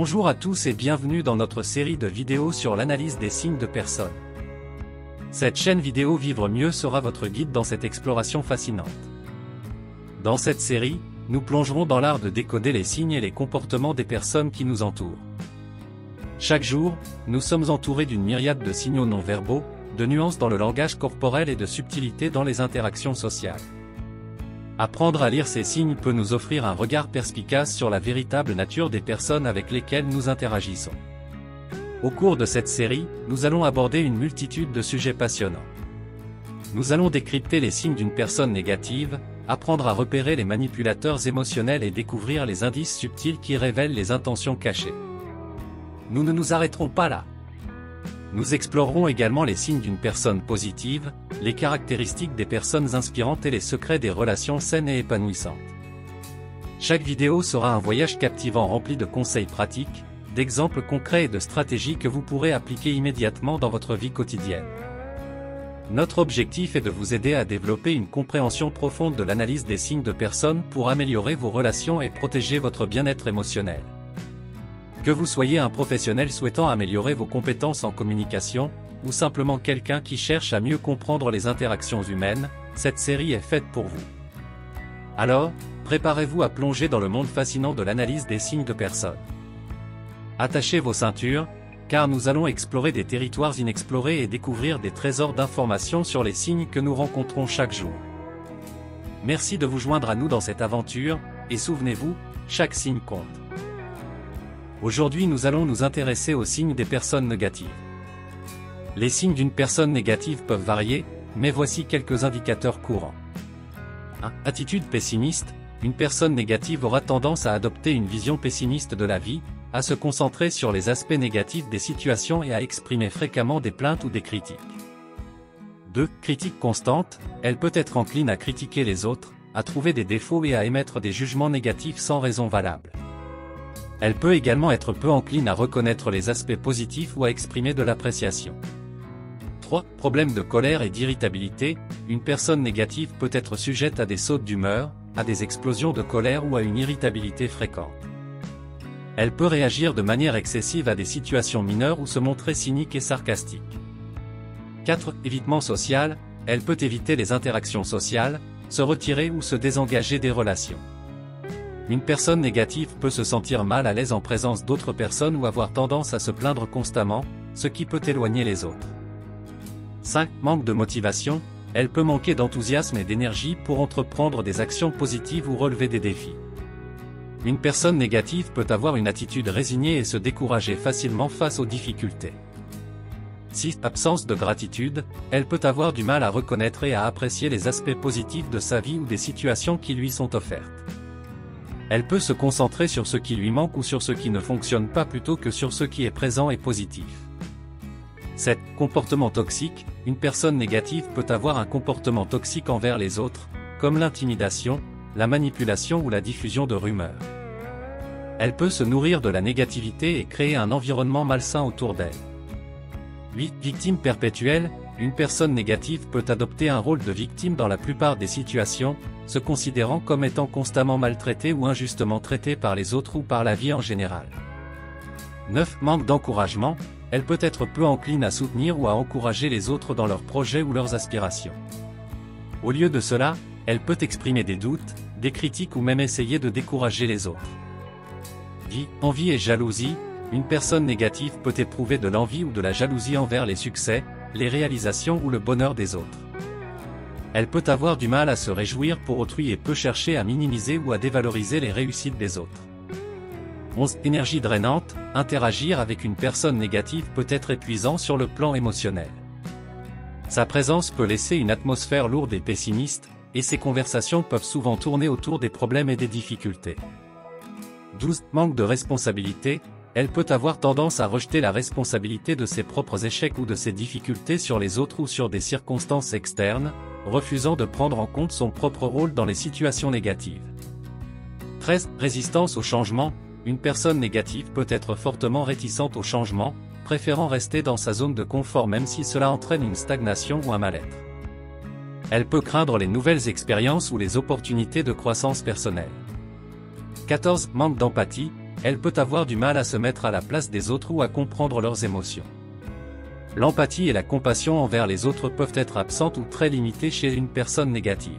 Bonjour à tous et bienvenue dans notre série de vidéos sur l'analyse des signes de personnes. Cette chaîne vidéo Vivre mieux sera votre guide dans cette exploration fascinante. Dans cette série, nous plongerons dans l'art de décoder les signes et les comportements des personnes qui nous entourent. Chaque jour, nous sommes entourés d'une myriade de signaux non verbaux, de nuances dans le langage corporel et de subtilités dans les interactions sociales. Apprendre à lire ces signes peut nous offrir un regard perspicace sur la véritable nature des personnes avec lesquelles nous interagissons. Au cours de cette série, nous allons aborder une multitude de sujets passionnants. Nous allons décrypter les signes d'une personne négative, apprendre à repérer les manipulateurs émotionnels et découvrir les indices subtils qui révèlent les intentions cachées. Nous ne nous arrêterons pas là. Nous explorerons également les signes d'une personne positive, les caractéristiques des personnes inspirantes et les secrets des relations saines et épanouissantes. Chaque vidéo sera un voyage captivant rempli de conseils pratiques, d'exemples concrets et de stratégies que vous pourrez appliquer immédiatement dans votre vie quotidienne. Notre objectif est de vous aider à développer une compréhension profonde de l'analyse des signes de personnes pour améliorer vos relations et protéger votre bien-être émotionnel. Que vous soyez un professionnel souhaitant améliorer vos compétences en communication, ou simplement quelqu'un qui cherche à mieux comprendre les interactions humaines, cette série est faite pour vous. Alors, préparez-vous à plonger dans le monde fascinant de l'analyse des signes de personnes. Attachez vos ceintures, car nous allons explorer des territoires inexplorés et découvrir des trésors d'informations sur les signes que nous rencontrons chaque jour. Merci de vous joindre à nous dans cette aventure, et souvenez-vous, chaque signe compte. Aujourd'hui nous allons nous intéresser aux signes des personnes négatives. Les signes d'une personne négative peuvent varier, mais voici quelques indicateurs courants. 1. Attitude pessimiste. Une personne négative aura tendance à adopter une vision pessimiste de la vie, à se concentrer sur les aspects négatifs des situations et à exprimer fréquemment des plaintes ou des critiques. 2. Critique constante. Elle peut être encline à critiquer les autres, à trouver des défauts et à émettre des jugements négatifs sans raison valable. Elle peut également être peu encline à reconnaître les aspects positifs ou à exprimer de l'appréciation. 3. Problème de colère et d'irritabilité. Une personne négative peut être sujette à des sautes d'humeur, à des explosions de colère ou à une irritabilité fréquente. Elle peut réagir de manière excessive à des situations mineures ou se montrer cynique et sarcastique. 4. Évitement social. Elle peut éviter les interactions sociales, se retirer ou se désengager des relations. Une personne négative peut se sentir mal à l'aise en présence d'autres personnes ou avoir tendance à se plaindre constamment, ce qui peut éloigner les autres. 5. Manque de motivation. Elle peut manquer d'enthousiasme et d'énergie pour entreprendre des actions positives ou relever des défis. Une personne négative peut avoir une attitude résignée et se décourager facilement face aux difficultés. 6. Absence de gratitude. Elle peut avoir du mal à reconnaître et à apprécier les aspects positifs de sa vie ou des situations qui lui sont offertes. Elle peut se concentrer sur ce qui lui manque ou sur ce qui ne fonctionne pas plutôt que sur ce qui est présent et positif. 7. Comportement toxique. Une personne négative peut avoir un comportement toxique envers les autres, comme l'intimidation, la manipulation ou la diffusion de rumeurs. Elle peut se nourrir de la négativité et créer un environnement malsain autour d'elle. 8. Victime perpétuelle. Une personne négative peut adopter un rôle de victime dans la plupart des situations, se considérant comme étant constamment maltraitée ou injustement traitée par les autres ou par la vie en général. 9. Manque d'encouragement. Elle peut être peu encline à soutenir ou à encourager les autres dans leurs projets ou leurs aspirations. Au lieu de cela, elle peut exprimer des doutes, des critiques ou même essayer de décourager les autres. 10. Envie et jalousie. Une personne négative peut éprouver de l'envie ou de la jalousie envers les succès, les réalisations ou le bonheur des autres. Elle peut avoir du mal à se réjouir pour autrui et peut chercher à minimiser ou à dévaloriser les réussites des autres. 11. Énergie drainante. Interagir avec une personne négative peut être épuisant sur le plan émotionnel. Sa présence peut laisser une atmosphère lourde et pessimiste, et ses conversations peuvent souvent tourner autour des problèmes et des difficultés. 12. Manque de responsabilité. Elle peut avoir tendance à rejeter la responsabilité de ses propres échecs ou de ses difficultés sur les autres ou sur des circonstances externes, refusant de prendre en compte son propre rôle dans les situations négatives. 13. Résistance au changement. Une personne négative peut être fortement réticente au changement, préférant rester dans sa zone de confort même si cela entraîne une stagnation ou un mal-être. Elle peut craindre les nouvelles expériences ou les opportunités de croissance personnelle. 14. Manque d'empathie. elle peut avoir du mal à se mettre à la place des autres ou à comprendre leurs émotions. L'empathie et la compassion envers les autres peuvent être absentes ou très limitées chez une personne négative.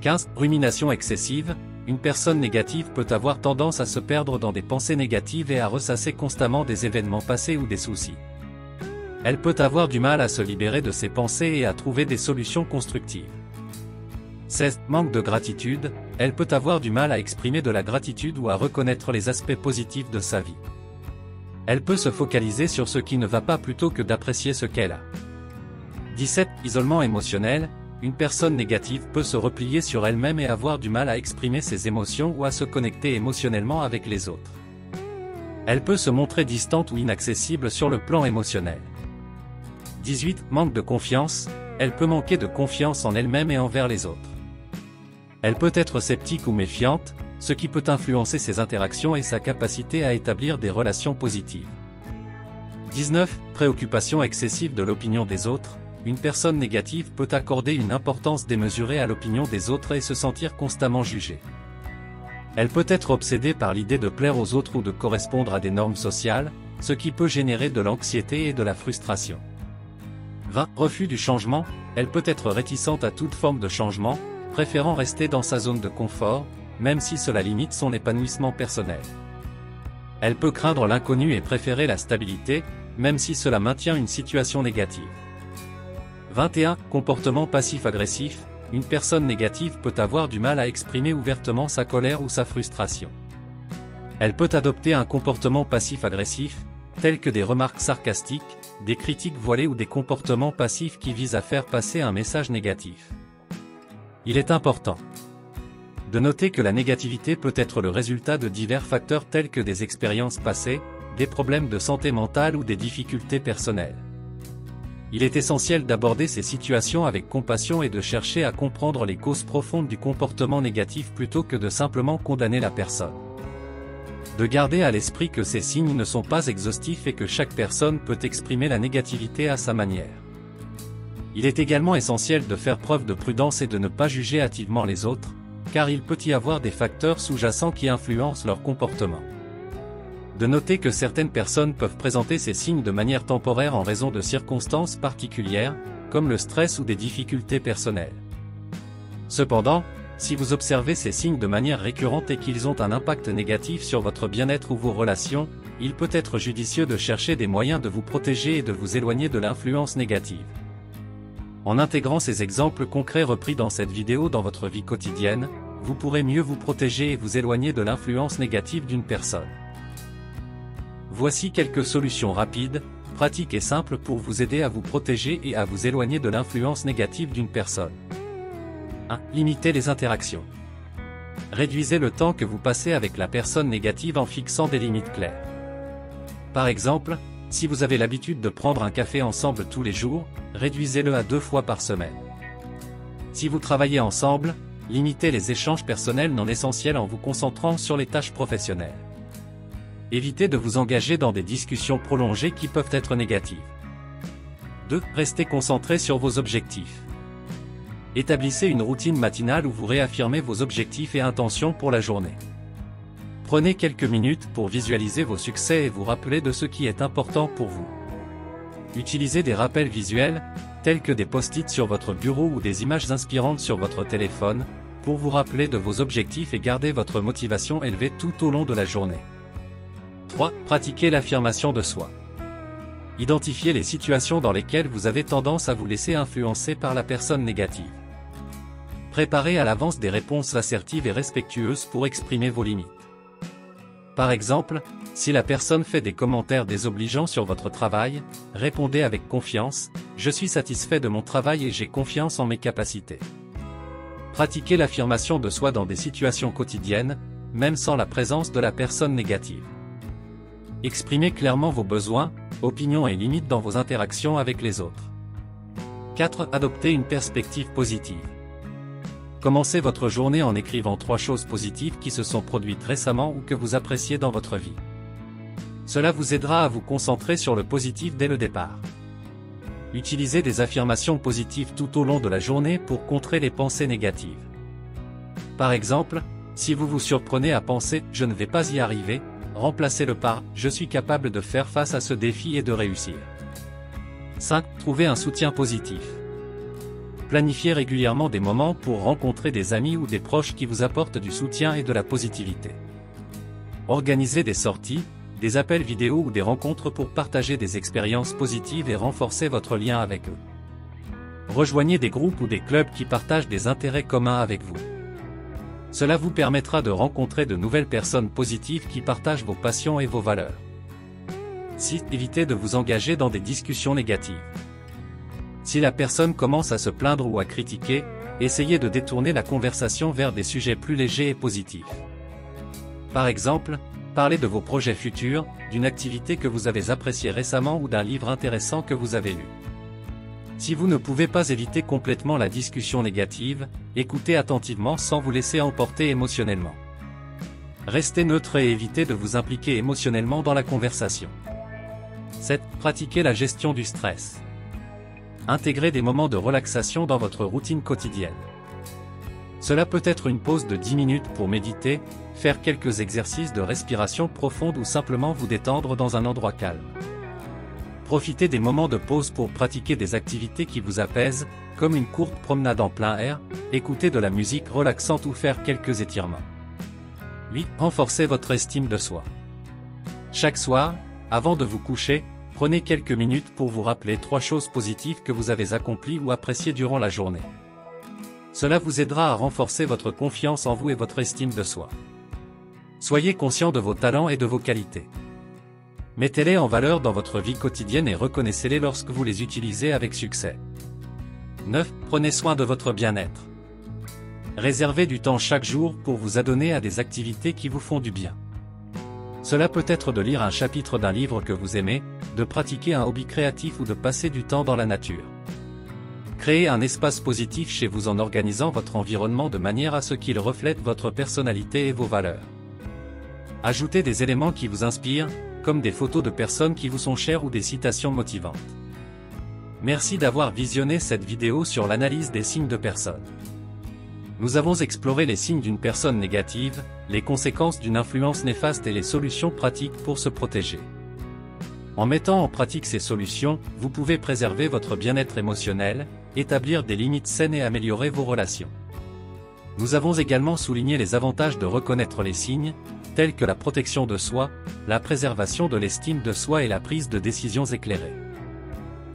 15. Rumination excessive. Une personne négative peut avoir tendance à se perdre dans des pensées négatives et à ressasser constamment des événements passés ou des soucis. Elle peut avoir du mal à se libérer de ses pensées et à trouver des solutions constructives. 16. Manque de gratitude. Elle peut avoir du mal à exprimer de la gratitude ou à reconnaître les aspects positifs de sa vie. Elle peut se focaliser sur ce qui ne va pas plutôt que d'apprécier ce qu'elle a. 17. Isolement émotionnel. Une personne négative peut se replier sur elle-même et avoir du mal à exprimer ses émotions ou à se connecter émotionnellement avec les autres. Elle peut se montrer distante ou inaccessible sur le plan émotionnel. 18. Manque de confiance. Elle peut manquer de confiance en elle-même et envers les autres. Elle peut être sceptique ou méfiante, ce qui peut influencer ses interactions et sa capacité à établir des relations positives. 19. Préoccupation excessive de l'opinion des autres. Une personne négative peut accorder une importance démesurée à l'opinion des autres et se sentir constamment jugée. Elle peut être obsédée par l'idée de plaire aux autres ou de correspondre à des normes sociales, ce qui peut générer de l'anxiété et de la frustration. 20. Refus du changement. Elle peut être réticente à toute forme de changement, préférant rester dans sa zone de confort, même si cela limite son épanouissement personnel. Elle peut craindre l'inconnu et préférer la stabilité, même si cela maintient une situation négative. 21. Comportement passif-agressif. Une personne négative peut avoir du mal à exprimer ouvertement sa colère ou sa frustration. Elle peut adopter un comportement passif-agressif, tel que des remarques sarcastiques, des critiques voilées ou des comportements passifs qui visent à faire passer un message négatif. Il est important de noter que la négativité peut être le résultat de divers facteurs tels que des expériences passées, des problèmes de santé mentale ou des difficultés personnelles. Il est essentiel d'aborder ces situations avec compassion et de chercher à comprendre les causes profondes du comportement négatif plutôt que de simplement condamner la personne. De garder à l'esprit que ces signes ne sont pas exhaustifs et que chaque personne peut exprimer la négativité à sa manière. Il est également essentiel de faire preuve de prudence et de ne pas juger hâtivement les autres, car il peut y avoir des facteurs sous-jacents qui influencent leur comportement. De noter que certaines personnes peuvent présenter ces signes de manière temporaire en raison de circonstances particulières, comme le stress ou des difficultés personnelles. Cependant, si vous observez ces signes de manière récurrente et qu'ils ont un impact négatif sur votre bien-être ou vos relations, il peut être judicieux de chercher des moyens de vous protéger et de vous éloigner de l'influence négative. En intégrant ces exemples concrets repris dans cette vidéo dans votre vie quotidienne, vous pourrez mieux vous protéger et vous éloigner de l'influence négative d'une personne. Voici quelques solutions rapides, pratiques et simples pour vous aider à vous protéger et à vous éloigner de l'influence négative d'une personne. 1. Limitez les interactions. Réduisez le temps que vous passez avec la personne négative en fixant des limites claires. Par exemple, si vous avez l'habitude de prendre un café ensemble tous les jours, réduisez-le à 2 fois par semaine. Si vous travaillez ensemble, limitez les échanges personnels non essentiels en vous concentrant sur les tâches professionnelles. Évitez de vous engager dans des discussions prolongées qui peuvent être négatives. 2. Restez concentré sur vos objectifs. Établissez une routine matinale où vous réaffirmez vos objectifs et intentions pour la journée. Prenez quelques minutes pour visualiser vos succès et vous rappeler de ce qui est important pour vous. Utilisez des rappels visuels, tels que des post-it sur votre bureau ou des images inspirantes sur votre téléphone, pour vous rappeler de vos objectifs et garder votre motivation élevée tout au long de la journée. 3. Pratiquez l'affirmation de soi. Identifiez les situations dans lesquelles vous avez tendance à vous laisser influencer par la personne négative. Préparez à l'avance des réponses assertives et respectueuses pour exprimer vos limites. Par exemple, si la personne fait des commentaires désobligeants sur votre travail, répondez avec confiance « Je suis satisfait de mon travail et j'ai confiance en mes capacités ». Pratiquez l'affirmation de soi dans des situations quotidiennes, même sans la présence de la personne négative. Exprimez clairement vos besoins, opinions et limites dans vos interactions avec les autres. 4. Adoptez une perspective positive. Commencez votre journée en écrivant 3 choses positives qui se sont produites récemment ou que vous appréciez dans votre vie. Cela vous aidera à vous concentrer sur le positif dès le départ. Utilisez des affirmations positives tout au long de la journée pour contrer les pensées négatives. Par exemple, Si vous vous surprenez à penser « je ne vais pas y arriver », remplacez-le par « je suis capable de faire face à ce défi et de réussir ». 5. Trouvez un soutien positif. Planifiez régulièrement des moments pour rencontrer des amis ou des proches qui vous apportent du soutien et de la positivité. Organisez des sorties, des appels vidéo ou des rencontres pour partager des expériences positives et renforcer votre lien avec eux. Rejoignez des groupes ou des clubs qui partagent des intérêts communs avec vous. Cela vous permettra de rencontrer de nouvelles personnes positives qui partagent vos passions et vos valeurs. 6. Évitez de vous engager dans des discussions négatives. Si la personne commence à se plaindre ou à critiquer, essayez de détourner la conversation vers des sujets plus légers et positifs. Par exemple, parlez de vos projets futurs, d'une activité que vous avez appréciée récemment ou d'un livre intéressant que vous avez lu. Si vous ne pouvez pas éviter complètement la discussion négative, écoutez attentivement sans vous laisser emporter émotionnellement. Restez neutre et évitez de vous impliquer émotionnellement dans la conversation. 7. Pratiquez la gestion du stress. Intégrez des moments de relaxation dans votre routine quotidienne. Cela peut être une pause de 10 minutes pour méditer, faire quelques exercices de respiration profonde ou simplement vous détendre dans un endroit calme. Profitez des moments de pause pour pratiquer des activités qui vous apaisent, comme une courte promenade en plein air, écouter de la musique relaxante ou faire quelques étirements. 8. Renforcez votre estime de soi. Chaque soir, avant de vous coucher, prenez quelques minutes pour vous rappeler 3 choses positives que vous avez accomplies ou appréciées durant la journée. Cela vous aidera à renforcer votre confiance en vous et votre estime de soi. Soyez conscient de vos talents et de vos qualités. Mettez-les en valeur dans votre vie quotidienne et reconnaissez-les lorsque vous les utilisez avec succès. 9. Prenez soin de votre bien-être. Réservez du temps chaque jour pour vous adonner à des activités qui vous font du bien. Cela peut être de lire un chapitre d'un livre que vous aimez, de pratiquer un hobby créatif ou de passer du temps dans la nature. Créez un espace positif chez vous en organisant votre environnement de manière à ce qu'il reflète votre personnalité et vos valeurs. Ajoutez des éléments qui vous inspirent, comme des photos de personnes qui vous sont chères ou des citations motivantes. Merci d'avoir visionné cette vidéo sur l'analyse des signes de personnes. Nous avons exploré les signes d'une personne négative, les conséquences d'une influence néfaste et les solutions pratiques pour se protéger. En mettant en pratique ces solutions, vous pouvez préserver votre bien-être émotionnel, établir des limites saines et améliorer vos relations. Nous avons également souligné les avantages de reconnaître les signes, tels que la protection de soi, la préservation de l'estime de soi et la prise de décisions éclairées.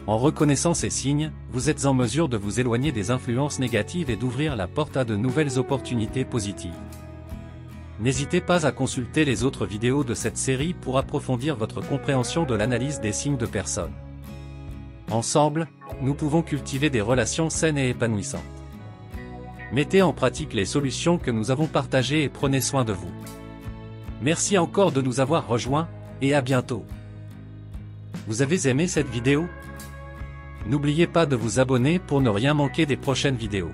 En reconnaissant ces signes, vous êtes en mesure de vous éloigner des influences négatives et d'ouvrir la porte à de nouvelles opportunités positives. N'hésitez pas à consulter les autres vidéos de cette série pour approfondir votre compréhension de l'analyse des signes de personnes. Ensemble, nous pouvons cultiver des relations saines et épanouissantes. Mettez en pratique les solutions que nous avons partagées et prenez soin de vous. Merci encore de nous avoir rejoints, et à bientôt. Vous avez aimé cette vidéo? N'oubliez pas de vous abonner pour ne rien manquer des prochaines vidéos.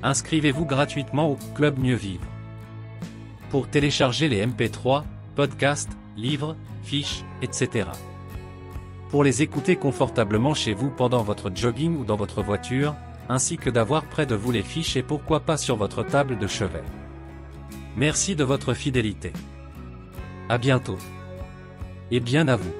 Inscrivez-vous gratuitement au Club Mieux Vivre. Pour télécharger les MP3, podcasts, livres, fiches, etc. Pour les écouter confortablement chez vous pendant votre jogging ou dans votre voiture, ainsi que d'avoir près de vous les fiches et pourquoi pas sur votre table de chevet. Merci de votre fidélité. À bientôt. Et bien à vous.